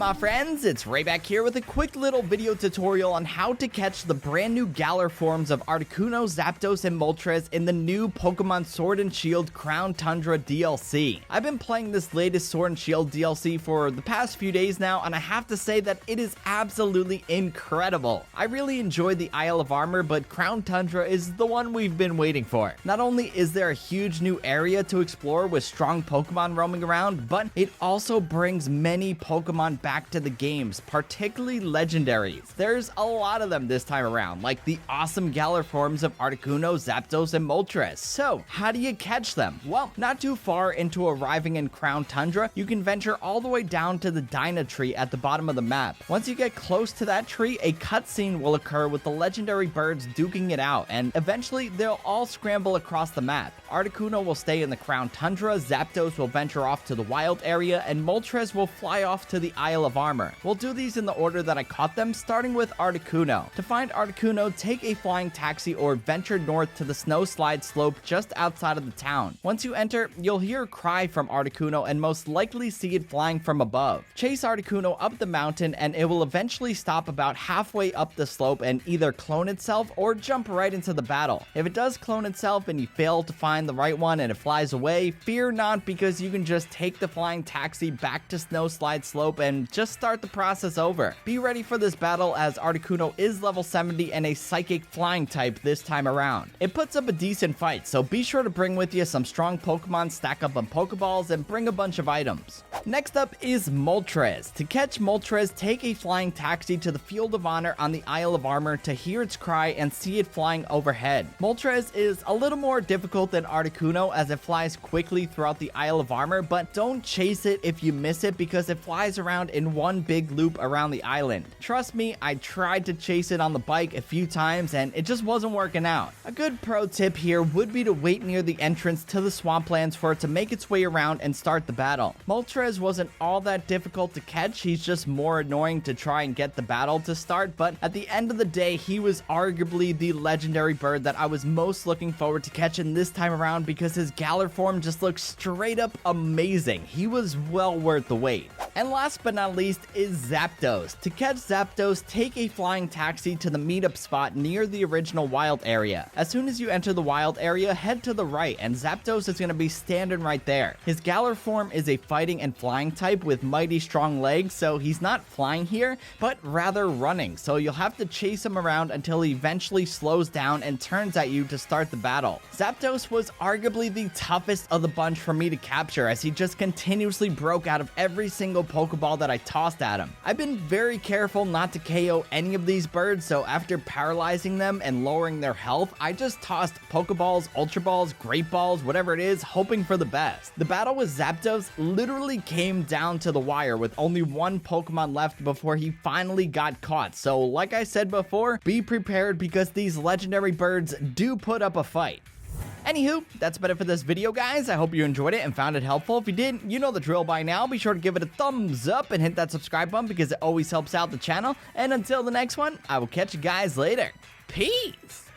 up, my friends? It's Ray back here with a quick little video tutorial on how to catch the brand new Galar forms of Articuno, Zapdos, and Moltres in the new Pokemon Sword and Shield Crown Tundra DLC. I've been playing this latest Sword and Shield DLC for the past few days now, and I have to say that it is absolutely incredible. I really enjoyed the Isle of Armor, but Crown Tundra is the one we've been waiting for. Not only is there a huge new area to explore with strong Pokemon roaming around, but it also brings many Pokemon back to the games, particularly legendaries. There's a lot of them this time around, like the awesome Galar forms of Articuno, Zapdos, and Moltres. So, how do you catch them? Well, not too far into arriving in Crown Tundra, you can venture all the way down to the Dyna tree at the bottom of the map. Once you get close to that tree, a cutscene will occur with the legendary birds duking it out, and eventually they'll all scramble across the map. Articuno will stay in the Crown Tundra, Zapdos will venture off to the wild area, and Moltres will fly off to the Isle of Armor. We'll do these in the order that I caught them, starting with Articuno. To find Articuno, take a flying taxi or venture north to the snow slide slope just outside of the town. Once you enter, you'll hear a cry from Articuno and most likely see it flying from above. Chase Articuno up the mountain and it will eventually stop about halfway up the slope and either clone itself or jump right into the battle. If it does clone itself and you fail to find the right one and it flies away, fear not, because you can just take the flying taxi back to Snow Slide Slope and just start the process over. Be ready for this battle as Articuno is level 70 and a psychic flying type this time around. It puts up a decent fight, so be sure to bring with you some strong Pokemon, stack up on Pokeballs, and bring a bunch of items. Next up is Moltres. To catch Moltres, take a flying taxi to the Field of Honor on the Isle of Armor to hear its cry and see it flying overhead. Moltres is a little more difficult than Articuno as it flies quickly throughout the Isle of Armor, but don't chase it if you miss it because it flies around in one big loop around the island. Trust me, I tried to chase it on the bike a few times and it just wasn't working out. A good pro tip here would be to wait near the entrance to the swamplands for it to make its way around and start the battle. Moltres wasn't all that difficult to catch, he's just more annoying to try and get the battle to start, but at the end of the day, he was arguably the legendary bird that I was most looking forward to catching this time around because his Galar form just looks straight up amazing. He was well worth the wait. And last but not least is Zapdos. To catch Zapdos, take a flying taxi to the meetup spot near the original wild area. As soon as you enter the wild area, head to the right and Zapdos is going to be standing right there. His Galar form is a fighting and flying type with mighty strong legs, so he's not flying here, but rather running, so you'll have to chase him around until he eventually slows down and turns at you to start the battle. Zapdos was arguably the toughest of the bunch for me to capture as he just continuously broke out of every single Pokeball that I tossed at him. I've been very careful not to KO any of these birds, so after paralyzing them and lowering their health, I just tossed Pokeballs, Ultra Balls, Great Balls, whatever it is, hoping for the best. The battle with Zapdos literally came down to the wire with only one Pokemon left before he finally got caught, so like I said before, be prepared because these legendary birds do put up a fight. Anywho, that's about it for this video, guys. I hope you enjoyed it and found it helpful. If you did, you know the drill by now. Be sure to give it a thumbs up and hit that subscribe button because it always helps out the channel. And until the next one, I will catch you guys later. Peace!